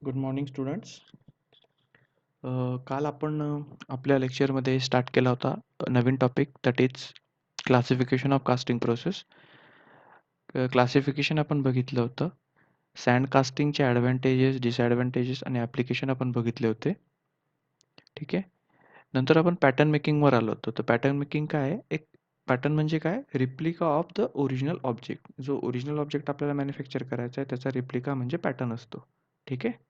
Good morning students. काल आपण आपल्या लेक्चरमध्ये स्टार्ट केला होता नवीन topic that is classification of casting process. Classification आपण बघितलं होतं. सँड कास्टिंगचे ॲडव्हांटेजेस, डिसॲडव्हांटेजेस आणि ॲप्लिकेशन आपण बघितले होते. ठीक आहे. नंतर आपण पॅटर्न मेकिंगवर आलो होतो. तर पॅटर्न मेकिंग काय आहे? एक पॅटर्न म्हणजे काय? Replica of the original object. जो ओरिजिनल ऑब्जेक्ट आपल्याला मॅन्युफॅक्चर करायचा आहे त्याचा रिप्लिका म्हणजे पॅटर्न असतो. ठीक आहे.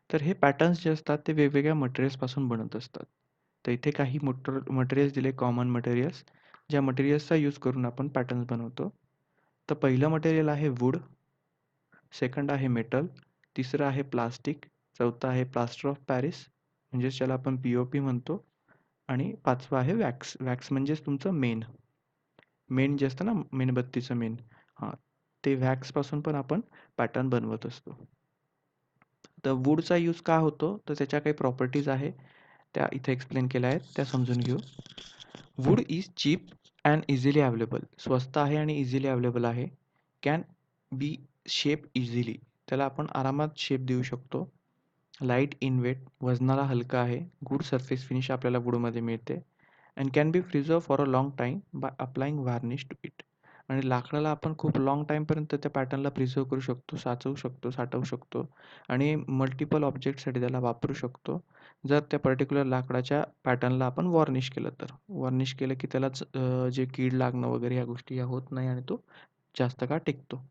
तर हे पॅटर्न्स जे असतात ते वेगवेगळ्या मटेरियल्सपासून बनत असतात. तर इथे काही मटेरियल्स दिले, कॉमन मटेरियल्स, ज्या मटेरियल्सचा यूज करून आपण पॅटर्न्स बनवतो. तर पहिलं मटेरियल आहे वूड, सेकंड आहे मेटल, तिसरं आहे प्लास्टिक, चौथं आहे प्लास्टर ऑफ पॅरिस म्हणजेच ज्याला आपण पी म्हणतो, आणि पाचवं आहे वॅक्स. वॅक्स म्हणजेच तुमचं मेन जे असतं ना, मेणबत्तीचं मेन, हां, ते वॅक्सपासून पण आपण पॅटर्न बनवत असतो. तर वूडचा यूज का होतो? तर त्याच्या काही प्रॉपर्टीज आहे, त्या इथे एक्सप्लेन केल्या आहेत, त्या समजून घेऊ. Wood is cheap and easily available. स्वस्त आहे आणि इझिली अवेलेबल आहे. Can be shape easily. त्याला आपण आरामात शेप देऊ शकतो. Light in weight. वजनाला हलका आहे. गुड सरफेस फिनिश आपल्याला वूडमध्ये मिळते. And can be preserve for a long time by applying varnish to it. आणि लाकडाला आपण खूप लाँग टाईमपर्यंत त्या पॅटर्नला प्रिझर्व करू शकतो, साचवू शकतो, साठवू शकतो आणि मल्टिपल ऑब्जेक्टसाठी त्याला वापरू शकतो. जर त्या पर्टिक्युलर लाकडाच्या पॅटर्नला आपण वॉर्निश केलं तर. वॉर्निश केलं की त्यालाच जे कीड लागणं वगैरे ह्या गोष्टी ह्या होत नाही आणि तो जास्त काळ टिकतो.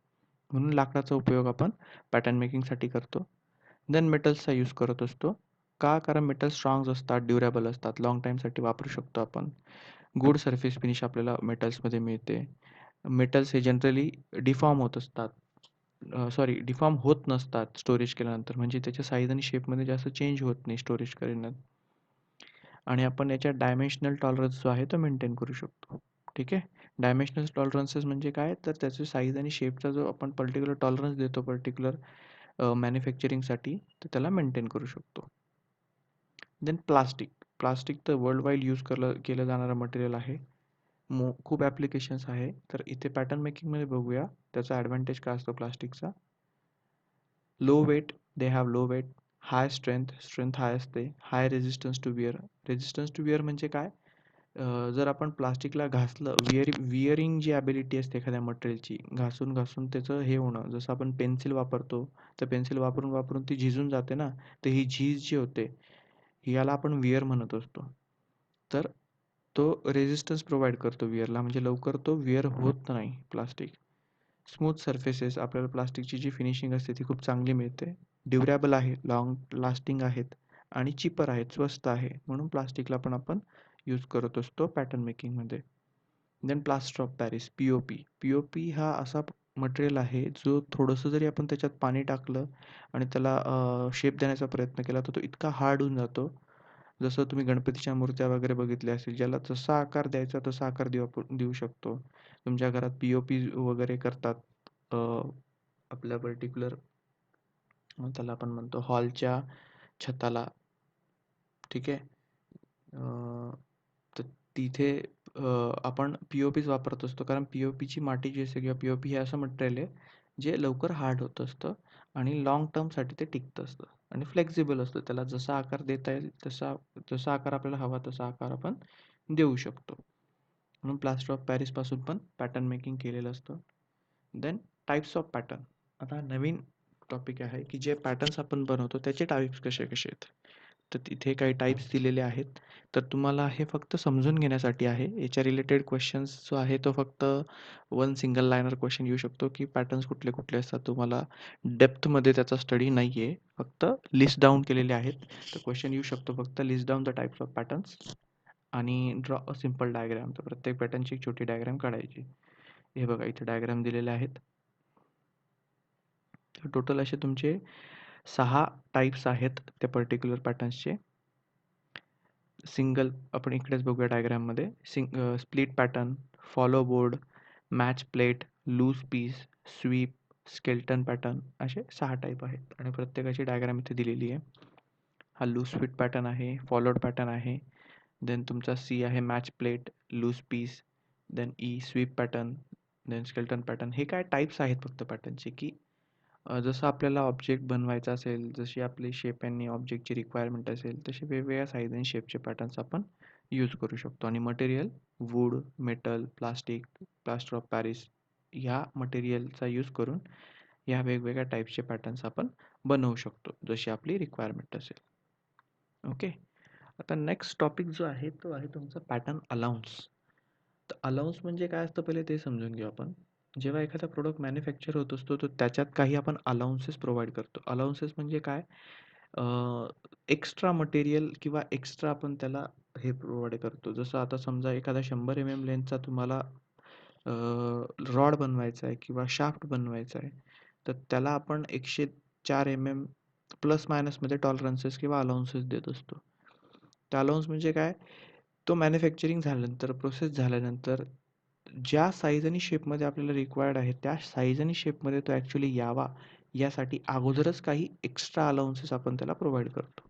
म्हणून लाकडाचा उपयोग आपण पॅटर्न मेकिंगसाठी करतो. देन मेटल्सचा यूज करत असतो. का? कारण मेटल स्ट्राँग असतात, ड्युरेबल असतात, लाँग टाईमसाठी वापरू शकतो आपण. गुड सरफेस फिनिश आपल्याला मेटल्समध्ये मिळते. मेटल्स हे जनरली डिफॉर्म होत असतात. डिफॉर्म होत नसतात स्टोरेज केल्यानंतर. म्हणजे त्याच्या साईज आणि शेपमध्ये जास्त चेंज होत नाही स्टोरेज केल्यानं. आणि आपण याच्यात डायमेन्शनल टॉलरन्स जो आहे तो मेंटेन करू शकतो. ठीक आहे. डायमेन्शनल टॉलरन्सेस म्हणजे काय? तर त्याची साईज आणि शेपचा जो आपण पर्टिक्युलर टॉलरन्स देतो पर्टिक्युलर मॅन्युफॅक्चरिंगसाठी, तर त्याला मेंटेन करू शकतो. Then plastic. प्लास्टिक तर वर्ल्ड वाईड यूज केलं जाणारं मटेरियल आहे. खूप ॲप्लिकेशन्स आहे. तर इथे पॅटर्न मेकिंगमध्ये बघूया त्याचा ॲडव्हांटेज काय असतो प्लास्टिकचा. Low weight, they have low weight. High strength, strength high असते. High resistance to wear. Resistance to wear म्हणजे काय? जर आपण प्लास्टिकला घासलं, विअरिंग जी ॲबिलिटी असते एखाद्या मटेरियलची, घासून घासून त्याचं हे होणं, जसं आपण पेन्सिल वापरतो, तर पेन्सिल वापरून वापरून ती झिजून जाते ना, तर ही झीज जी होते, याला आपण विअर म्हणत असतो. तर तो रेझिस्टन्स प्रोव्हाइड करतो विअरला, म्हणजे लवकर तो विअर होत नाही प्लास्टिक. स्मूथ सरफेसेस, आपल्याला प्लास्टिकची जी फिनिशिंग असते ती खूप चांगली मिळते. ड्युरेबल आहे, लाँग लास्टिंग आहेत आणि चीपर आहेत, स्वस्त आहे. म्हणून प्लास्टिकला पण आपण यूज करत असतो पॅटर्न मेकिंगमध्ये. Then plaster of Paris, P O P हा असा मटेरियल आहे जो थोडंसं जरी आपण त्याच्यात पाणी टाकलं आणि त्याला शेप देण्याचा प्रयत्न केला तर तो इतका हार्ड होऊन जातो. जसं तुम्ही गणपतीच्या मूर्त्या वगैरे बघितल्या असतील, ज्याला जसा आकार द्यायचा तसा आकार देऊ शकतो. तुमच्या घरात पी-ओ-पी वगैरे करतात. अ, आपल्या पर्टिक्युलर त्याला आपण म्हणतो हॉलच्या छताला. ठीक आहे. तर तिथे आपण पी-ओ-पीच वापरत असतो, कारण पी-ओ-पीची माती जी असते किंवा पी-ओ-पी हे असं मटेरियल आहे जे लवकर हार्ड होत असतं आणि लाँग टर्मसाठी ते टिकतं असतं आणि फ्लेक्झिबल असतं. त्याला जसा आकार देता येईल जसा आकार आपल्याला हवा तसा आकार आपण देऊ शकतो. म्हणून प्लास्टर ऑफ पॅरिसपासून पण पॅटर्न मेकिंग केलेलं असतं. Then types of pattern. आता नवीन टॉपिक आहे की जे पॅटर्न्स आपण बनवतो त्याचे टाइप्स कसे कसे आहेत. तर तिथे काही टाइप्स दिलेले आहेत. तर तुम्हाला हे फक्त समजून घेण्यासाठी आहे. याच्या रिलेटेड क्वेश्चन्स जो आहे तो फक्त वन सिंगल लायनर क्वेश्चन येऊ शकतो की पॅटर्न्स कुठले कुठले असतात. तुम्हाला डेप्थमध्ये त्याचा स्टडी नाही आहे. फक्त लिस्ट डाऊन केलेले आहेत. तर क्वेश्चन येऊ शकतो फक्त list down the types of patterns आणि ड्रॉ अ सिंपल डायग्राम. तर प्रत्येक पॅटर्नची एक छोटी डायग्राम काढायची. हे बघा इथे डायग्राम दिलेले आहेत. तर टोटल असे तुमचे 6 टाइप्स आहेत त्या पर्टिक्युलर पॅटर्न्सचे. सिंगल आपण इकडेच बघूया डायग्राममध्ये. Split pattern, follow board, match plate, loose piece, sweep, skeleton pattern असे 6 टाईप आहेत आणि प्रत्येकाची डायग्राम इथे दिलेली आहे. हा लूज स्वीट पॅटर्न आहे, फॉलोड पॅटर्न आहे. देन तुमचा सी आहे match plate, loose piece, then E sweep pattern, then skeleton pattern. हे काय टाईप्स आहेत फक्त पॅटर्नचे की जसं आपल्याला ऑब्जेक्ट बनवायचा असेल, जशी आपली शेप आणि ऑब्जेक्टची रिक्वायरमेंट असेल, तसे वेगवेगळ्या साईज आणि शेपचे पॅटर्न्स आपण यूज करू शकतो. आणि material wood, metal, plastic, plaster of Paris ह्या मटेरियलचा यूज करून ह्या वेगवेगळ्या टाईप्सचे पॅटर्न्स आपण बनवू शकतो, जशी आपली रिक्वायरमेंट असेल. ओके. आता नेक्स्ट टॉपिक जो आहे तो आहे तुमचा पॅटर्न अलाउन्स. तर अलाउन्स म्हणजे काय असतं पहिले ते समजून घेऊ आपण. जेव्हा एखादा प्रोडक्ट मॅन्युफॅक्चर होत असतो तर त्याच्यात काही आपण अलाउन्सेस प्रोव्हाइड करतो. अलाउन्सेस म्हणजे काय? एक्स्ट्रा मटेरियल किंवा एक्स्ट्रा आपण त्याला हे प्रोव्हाइड करतो. जसं आता समजा एखादा 100 लेंथचा तुम्हाला रॉड बनवायचा आहे किंवा शाफ्ट बनवायचा आहे, तर त्याला आपण 104 प्लस मायनसमध्ये टॉलरन्सेस किंवा अलाउन्सेस देत असतो. तर अलाउन्स म्हणजे काय? तो मॅन्युफॅक्चरिंग झाल्यानंतर, प्रोसेस झाल्यानंतर ज्या साईज आणि शेपमध्ये आपल्याला रिक्वायर्ड आहे, त्या साईज आणि शेपमध्ये तो ॲक्चुअली यावा, यासाठी अगोदरच काही एक्स्ट्रा अलाउन्सेस आपण त्याला प्रोव्हाइड करतो.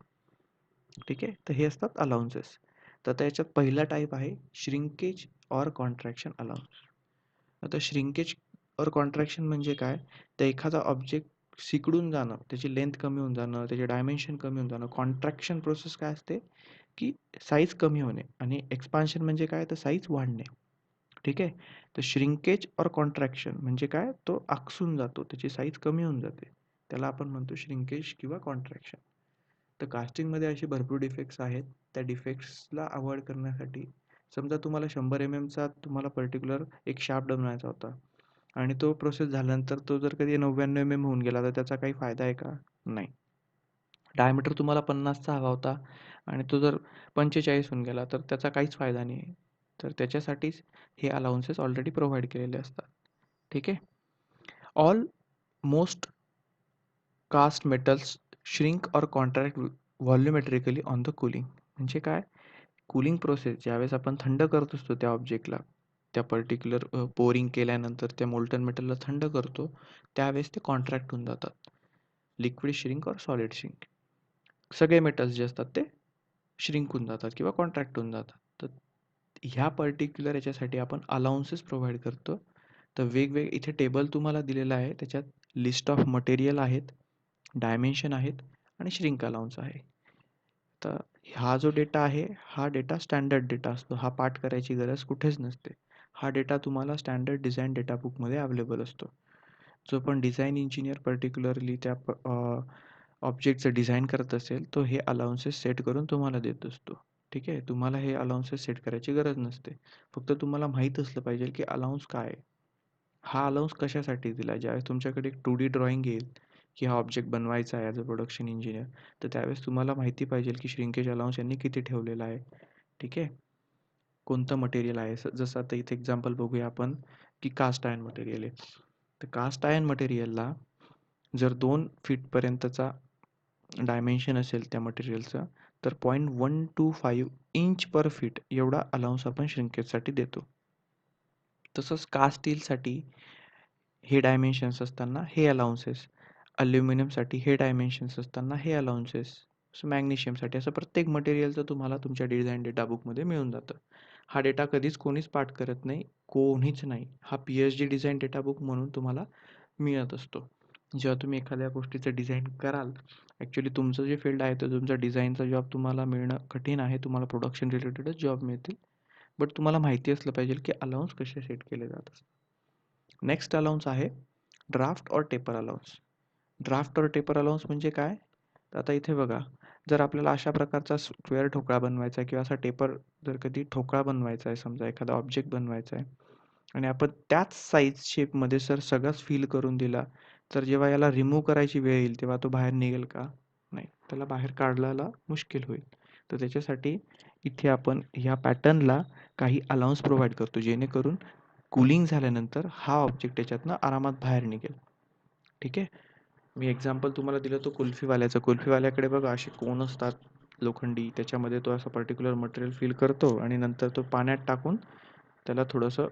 ठीक आहे? तर हे असतात अलाउन्सेस. तर त्याच्यात पहिला टाइप आहे श्रिंकेज ऑर कॉन्ट्रॅक्शन अलाउन्स. आता श्रिंकेज ऑर कॉन्ट्रॅक्शन म्हणजे काय? तर एखादा ऑब्जेक्ट सिकुडून जाणं, त्याची लेंथ कमी होऊन जाणं, त्याचे डायमेन्शन कमी होऊन जाणं. कॉन्ट्रॅक्शन प्रोसेस काय असते? की साईज कमी होणे आणि एक्सपान्शन म्हणजे काय? तर साईज वाढणे. ठीक आहे? तर श्रिंकेज ऑर कॉन्ट्रॅक्शन म्हणजे काय? तो आकसून जातो, त्याची साईज कमी होऊन जाते. त्याला आपण म्हणतो श्रिंकेज किंवा कॉन्ट्रॅक्शन. तर कास्टिंगमध्ये असे भरपूर डिफेक्ट्स आहेत. त्या डिफेक्ट्सला अव्हॉइड करण्यासाठी समजा तुम्हाला 100 चा तुम्हाला पर्टिक्युलर एक शाफ्ट बनवायचा होता आणि तो प्रोसेस झाल्यानंतर तो जर कधी 99 होऊन गेला तर त्याचा काही फायदा आहे का? नाही. डायमीटर तुम्हाला 50चा हवा होता आणि तो जर 45 होऊन गेला तर त्याचा काहीच फायदा नाही आहे. तर त्याच्यासाठीच हे अलाउन्सेस ऑलरेडी प्रोव्हाइड केलेले असतात. ठीक आहे. All most cast metals shrink or contract volumetrically on the cooling. म्हणजे काय? कूलिंग प्रोसेस ज्यावेळेस आपण थंड करत असतो त्या ऑब्जेक्टला, त्या पर्टिक्युलर पोरिंग केल्यानंतर त्या मोल्टन मेटलला थंड करतो, त्यावेळेस ते कॉन्ट्रॅक्ट होऊन जातात. लिक्विड श्रिंक और सॉलिड श्रिंक. सगळे मेटल्स जे असतात ते श्रिंक होऊन जातात किंवा कॉन्ट्रॅक्ट होऊन जातात. तर ह्या पर्टिक्युलर याच्यासाठी आपण अलाउन्सेस प्रोव्हाइड करतो. तर इथे टेबल तुम्हाला दिलेला आहे. त्याच्यात लिस्ट ऑफ मटेरियल आहेत, डायमेन्शन आहेत आणि श्रिंक अलाउन्स आहे. तर हा जो डेटा आहे, हा डेटा स्टँडर्ड डेटा असतो. हा पाठ करायची गरज कुठेच नसते. हा डेटा तुम्हाला स्टँडर्ड डिझाइन डेटा बुकमध्ये अवेलेबल असतो. जो पण डिझाइन इंजिनियर पर्टिक्युलरली त्या ऑब्जेक्टचं डिझाइन करत असेल, तो हे अलाउन्सेस सेट करून तुम्हाला देत असतो. ठीक आहे. तुम्हाला हे अलाउन्सेस सेट करायची गरज नसते. फक्त तुम्हाला माहीत असलं पाहिजे की अलाउन्स काय आहे? हा अलाउन्स कशासाठी दिला? ज्यावेळेस तुमच्याकडे एक 2D ड्रॉइंग येईल, की हा ऑब्जेक्ट बनवायचा आहे ॲज अ प्रोडक्शन इंजिनियर, तर त्यावेळेस तुम्हाला माहिती पाहिजे की श्रिंकेज अलाउन्स यांनी किती ठेवलेला आहे. ठीक आहे. कोणतं मटेरियल आहे? जसं आता इथे एक्झाम्पल बघूया आपण, की कास्ट आयर्न मटेरियल आहे. तर कास्ट आयर्न मटेरियलला जर 2 फीटपर्यंतचा डायमेन्शन असेल त्या मटेरियलचं, तर 0.125 इंच पर फीट एवढा अलाउन्स आपण श्रिंकेजसाठी देतो. तसंच कास्ट स्टीलसाठी हे डायमेन्शन्स असताना हे अलाउन्सेस, अल्युमिनियमसाठी हे डायमेन्शन्स असताना हे अलाउन्सेस, मॅग्नेशियमसाठी असं प्रत्येक मटेरियलचं तुम्हाला तुमच्या डिझाइन डेटा बुकमध्ये मिळून जातं. हा डेटा कधीच कोणीच पाठ करत नाही, कोणीच नाही. हा पी-एच-डी डिझाइन डेटा बुक म्हणून तुम्हाला मिळत असतो. जेव्हा तुम्ही एखाद्या गोष्टीचं डिझाइन कराल, ॲक्च्युअली तुमचं जे फील्ड आहे तर तुमचा डिझाइनचा जॉब तुम्हाला मिळणं कठीण आहे. तुम्हाला प्रोडक्शन रिलेटेडच जॉब मिळतील. बट तुम्हाला माहिती असलं पाहिजे की अलाउन्स कसे सेट केले जातात. नेक्स्ट अलाउन्स आहे ड्राफ्ट और टेपर अलाउन्स. ड्राफ्ट और टेपर अलाउन्स म्हणजे काय? तर आता इथे बघा, जर आपल्याला अशा प्रकारचा स्क्वेअर ठोकळा बनवायचा आहे किंवा असा टेपर जर कधी ठोकळा बनवायचा आहे, समजा एखादा ऑब्जेक्ट बनवायचा आहे आणि आपण त्याच साईज शेपमध्ये सगळंच फिल करून दिला, तर जेव्हा याला रिमूव्ह करायची वेळ येईल, तेव्हा तो बाहेर निघेल का? नाही. त्याला बाहेर काढायला मुश्किल होईल. तर त्याच्यासाठी इथे आपण ह्या पॅटर्नला काही अलाउन्स प्रोव्हाइड करतो, जेणेकरून कूलिंग झाल्यानंतर हा ऑब्जेक्ट त्याच्यातनं आरामात बाहेर निघेल. ठीक आहे. मी एक्झाम्पल तुम्हाला दिलं तो कुल्फीवाल्याचं. कुल्फीवाल्याकडे बघा असे कोन असतात लोखंडी, त्याच्यामध्ये तो असं पर्टिक्युलर मटेरियल फिल करतो आणि नंतर तो पाण्यात टाकून त्याला थोडंसं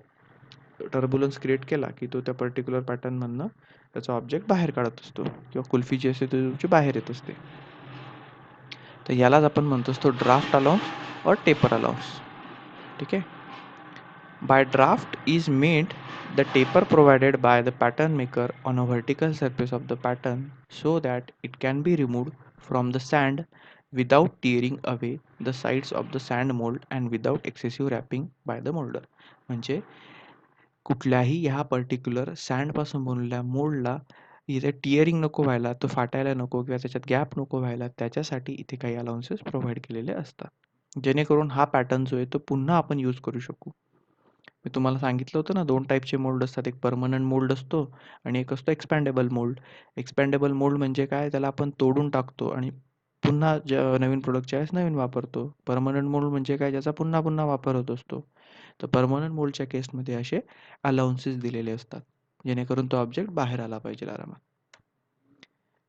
टर्ब्युलन्स क्रिएट केला की तो त्या पर्टिक्युलर पॅटर्नमधनं त्याचा ऑब्जेक्ट बाहेर काढत असतो किंवा कुल्फी जी असते ती तुमची बाहेर येत असते. तर यालाच आपण म्हणतो असतो ड्राफ्ट अलाउन्स और टेपर अलाउन्स. ठीक आहे. By draft is meant The taper provided by the pattern maker on a vertical surface of the pattern so that it can be removed from the sand without tearing away the sides of the sand mold and without excessive wrapping by the molder. म्हणजे कुठल्याही ह्या particular सँडपासून बनवलेल्या मोल्डला इथे टिअरिंग नको व्हायला, तो फाटायला नको किंवा त्याच्यात गॅप नको व्हायला, त्याच्यासाठी इथे काही अलाउन्सेस प्रोव्हाइड केलेले असतात. जेणेकरून हा पॅटर्न जो आहे तो पुन्हा आपण यूज करू शकू. मी तुम्हाला सांगितलं होतं ना 2 टाईपचे मोल्ड असतात. एक पर्मनंट मोल्ड असतो आणि एक असतो एक्सपॅन्डेबल मोल्ड. एक्सपॅन्डेबल मोल्ड म्हणजे काय? त्याला आपण तोडून टाकतो आणि पुन्हा नवीन प्रोडक्टच्या वेळेस नवीन वापरतो. पर्मनंट मोल्ड म्हणजे काय? ज्याचा पुन्हा-पुन्हा वापर होत असतो. तर पर्मनंट मोल्डच्या केसमध्ये असे अलाउन्सेस दिलेले असतात. जेणेकरून तो ऑब्जेक्ट बाहेर आला पाहिजे आरामात.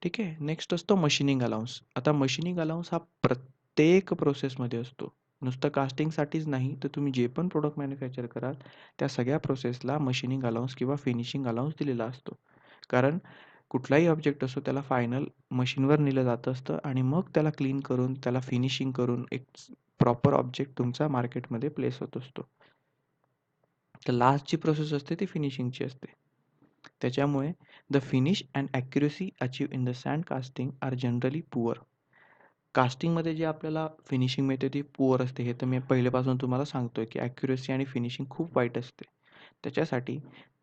ठीक आहे. नेक्स्ट असतो मशीनिंग अलाउन्स. आता मशीनिंग अलाउन्स हा प्रत्येक प्रोसेसमध्ये असतो. नुसतं कास्टिंगसाठीच नाही, तर तुम्ही जे पण प्रॉडक्ट मॅन्युफॅक्चर कराल, त्या सगळ्या प्रोसेसला मशीनिंग अलाउन्स किंवा फिनिशिंग अलाउन्स दिलेला असतो. कारण कुठलाही ऑब्जेक्ट असो त्याला फायनल मशीनवर नेलं जात असतं आणि मग त्याला क्लीन करून, त्याला फिनिशिंग करून एक प्रॉपर ऑब्जेक्ट तुमचा मार्केटमध्ये प्लेस होत असतो. तर लास्टची प्रोसेस असते ती फिनिशिंगची असते. त्याच्यामुळे the finish and accuracy achieve in the sand casting are generally poor. कास्टिंगमध्ये जे आपल्याला फिनिशिंग मिळते ती पुअर असते. हे तर मी पहिल्यापासून तुम्हाला सांगतोय, की ॲक्युरसी आणि फिनिशिंग खूप वाईट असते. त्याच्यासाठी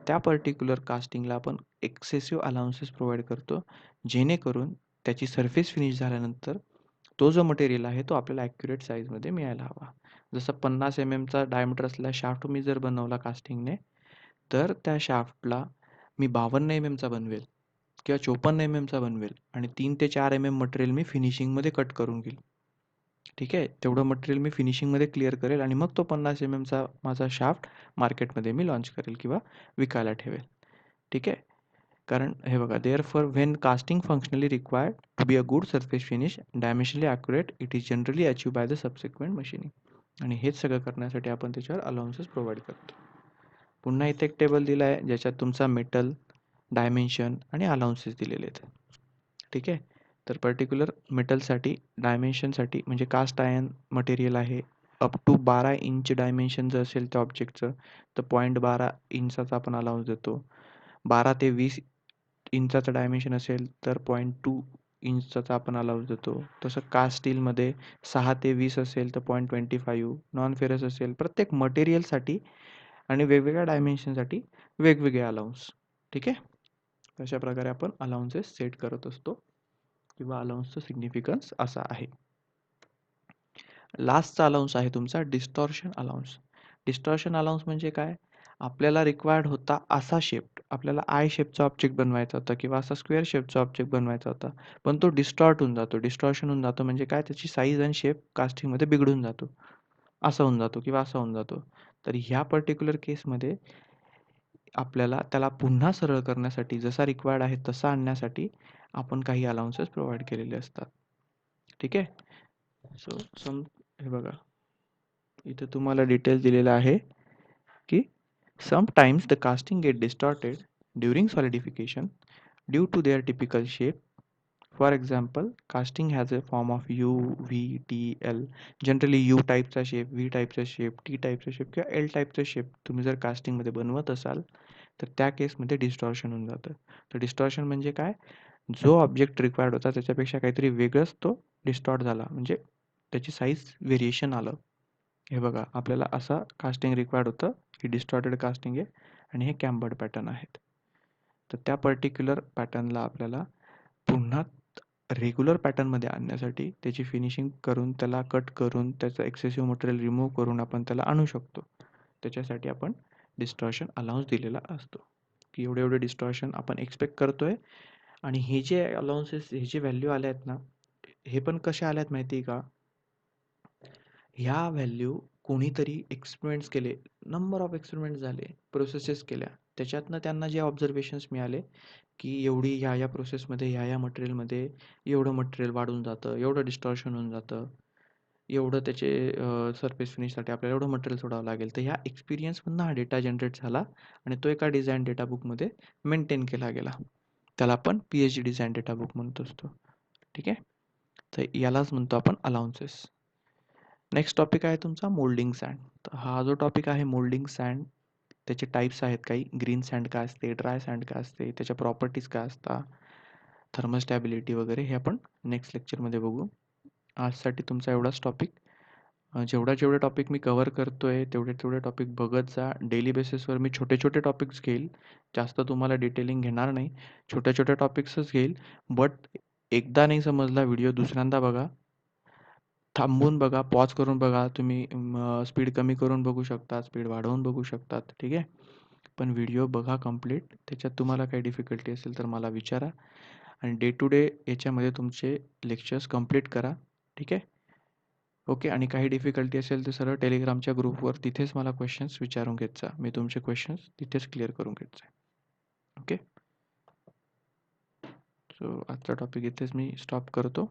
त्या पर्टिक्युलर कास्टिंगला आपण एक्सेसिव्ह अलाउन्सेस प्रोव्हाईड करतो. जेणेकरून त्याची सरफेस फिनिश झाल्यानंतर तो जो मटेरियल आहे तो आपल्याला ॲक्युरेट साईजमध्ये मिळायला हवा. जसं 50 चा डायमीटर असलेला शाफ्ट मी जर बनवला कास्टिंगने, तर त्या शाफ्टला मी 52 चा बनवेल किंवा 54 चा बनवेल आणि 3 ते 4 मटेरियल मी फिनिशिंगमध्ये कट करून घेईल. ठीक आहे. तेवढं मटेरियल मी फिनिशिंगमध्ये क्लिअर करेल आणि मग तो 50 चा माझा शाफ्ट मार्केटमध्ये मी लॉन्च करेल किंवा विकायला ठेवेल. ठीक आहे. कारण हे बघा therefore when casting functionally required to be a good surface finish dimensionally accurate it is generally achieve by the subsequent machining. आणि हेच सगळं करण्यासाठी आपण त्याच्यावर अलाउन्सेस प्रोव्हाइड करतो. पुन्हा इथे एक टेबल दिला आहे ज्याच्यात तुमचा मेटल, डायमेन्शन आणि अलाउन्सेस दिलेले आहेत. ठीक आहे. तर पर्टिक्युलर मेटलसाठी डायमेन्शनसाठी म्हणजे कास्ट आयर्न मटेरियल आहे. अप टू 12 इंच डायमेन्शन जर असेल त्या ऑब्जेक्टचं तर 0.12 इंचाचा आपण अलाउन्स देतो. 12 ते 20 इंचाचं डायमेन्शन असेल तर 0.2 इंचाचा आपण अलाउन्स देतो. तसं कास्ट स्टीलमध्ये 6 ते 20 असेल तर 0.25, नॉन फेरस असेल प्रत्येक मटेरियलसाठी आणि वेगवेगळ्या डायमेन्शनसाठी वेगवेगळे अलाउन्स. ठीक आहे. अशा प्रकारे आपण अलाउन्सेस सेट करत असतो किंवा अलाउन्सचं सिग्निफिकन्स असा आहे. लास्टचा अलाउन्स आहे तुमचा डिस्टॉर्शन अलाउन्स. डिस्टॉर्शन अलाउन्स म्हणजे काय? आपल्याला रिक्वायर्ड होता असा शेप, आपल्याला आय शेपचा ऑब्जेक्ट बनवायचा होता किंवा असा स्क्वेअर शेपचा ऑब्जेक्ट बनवायचा होता. पण तो डिस्टॉर्ट होऊन जातो. डिस्टॉर्शन होऊन जातो म्हणजे काय? त्याची साईज आणि शेप कास्टिंगमध्ये बिघडून जातो. असा होऊन जातो किंवा असा होऊन जातो. तर ह्या पर्टिक्युलर केसमध्ये आपल्याला त्याला पुन्हा सरळ करण्यासाठी जसा रिक्वायर्ड आहे तसा आणण्यासाठी आपण काही अलाउन्सेस प्रोव्हाईड केलेले असतात. ठीक आहे. सो हे बघा इथे तुम्हाला डिटेल दिलेलं आहे की sometimes the casting get distorted during solidification due to their typical shape. For example casting has a form of U V T L. Generally U टाईपचा शेप, व्ही टाईपचा शेप, टी टाईपचा शेप किंवा L टाईपचा shape तुम्ही जर कास्टिंगमध्ये बनवत असाल तर त्या केसमध्ये डिस्टॉर्शन होऊन जातं. तर डिस्टॉर्शन म्हणजे काय? जो ऑब्जेक्ट रिक्वायर्ड होता त्याच्यापेक्षा काहीतरी वेगळंच तो डिस्टॉर्ट झाला म्हणजे त्याची साईज व्हेरिएशन आलं. हे बघा आपल्याला असा कास्टिंग रिक्वायर्ड होतं. ही डिस्टॉर्टेड कास्टिंग आहे आणि हे कॅम्बर्ड पॅटर्न आहेत. तर त्या पर्टिक्युलर पॅटर्नला आपल्याला पुन्हा रेग्युलर पॅटर्नमध्ये आणण्यासाठी त्याची फिनिशिंग करून त्याला कट करून त्याचं एक्सेसिव्ह मटेरियल रिमूव्ह करून आपण त्याला आणू शकतो. त्याच्यासाठी आपण डिस्टॉर्शन अलाउन्स दिलेला असतो की एवढे एवढे डिस्टॉर्शन आपण एक्सपेक्ट करतोय. आणि हे जे अलाउन्सेस हे जे व्हॅल्यू आल्या आहेत ना, हे पण कशा आल्या आहेत माहिती आहे का? ह्या व्हॅल्यू कोणीतरी एक्सपेरिमेंट्स केले, नंबर ऑफ एक्सपेरिमेंट्स झाले, प्रोसेसेस केल्या. त्याच्यातनं त्यांना जे ऑब्झर्वेशन्स मिळाले, की एवढी ह्या-ह्या प्रोसेसमध्ये, ह्या-ह्या मटेरियलमध्ये एवढं मटेरियल वाढून जातं, एवढं डिस्टॉर्शन होऊन जातं, एवढं त्याचे सरफेस फिनिशसाठी आपल्याला एवढं मटेरियल सोडावं लागेल. तर ह्या एक्सपिरियन्समधनं हा डेटा जनरेट झाला आणि तो एका डिझाइन डेटा बुकमध्ये मेंटेन केला गेला. त्याला आपण PhD डिझाइन डेटा बुक म्हणत असतो. ठीक आहे. तर यालाच म्हणतो आपण अलाउन्सेस. नेक्स्ट टॉपिक आहे तुमचा मोल्डिंग सँड. तर हा जो टॉपिक आहे मोल्डिंग सँड त्याचे टाईप्स आहेत काही, ग्रीन सँड काय असते, ड्राय सँड काय असते, त्याच्या प्रॉपर्टीज काय असतात, थर्मल स्टॅबिलिटी वगैरे हे आपण नेक्स्ट लेक्चरमध्ये बघू. आजसाठी तुमचा एवढाच टॉपिक. जेवढे टॉपिक मी कव्हर करतोय तेवढे टॉपिक बघत जा. डेली बेसिसवर मी छोटे टॉपिक्स घेईल. जास्त तुम्हाला डिटेलिंग घेणार नाही. छोट्या टॉपिक्सच घेईल. बट एकदा नाही समजला व्हिडिओ दुसऱ्यांदा बघा. थांबवून बघा, पॉज करून बघा. तुम्ही स्पीड कमी करून बघू शकता, स्पीड वाढवून बघू शकतात, ठीक आहे. पण व्हिडिओ बघा कंप्लीट. त्याच्यात तुम्हाला काही डिफिकल्टी असेल तर मला विचारा आणि डे टू डे याच्यामध्ये तुमचे लेक्चर्स कंप्लीट करा, ठीक आहे. ओके. आणि काही डिफिकल्टी असेल तर सरळ टेलिग्रामच्या ग्रुपवर तिथेच मला क्वेश्चन्स विचारून घेत जा. मी तुमचे क्वेश्चन्स तिथेच क्लिअर करून घेत जाईन. ओके. सो आजचा टॉपिक इथेच मी स्टॉप करतो.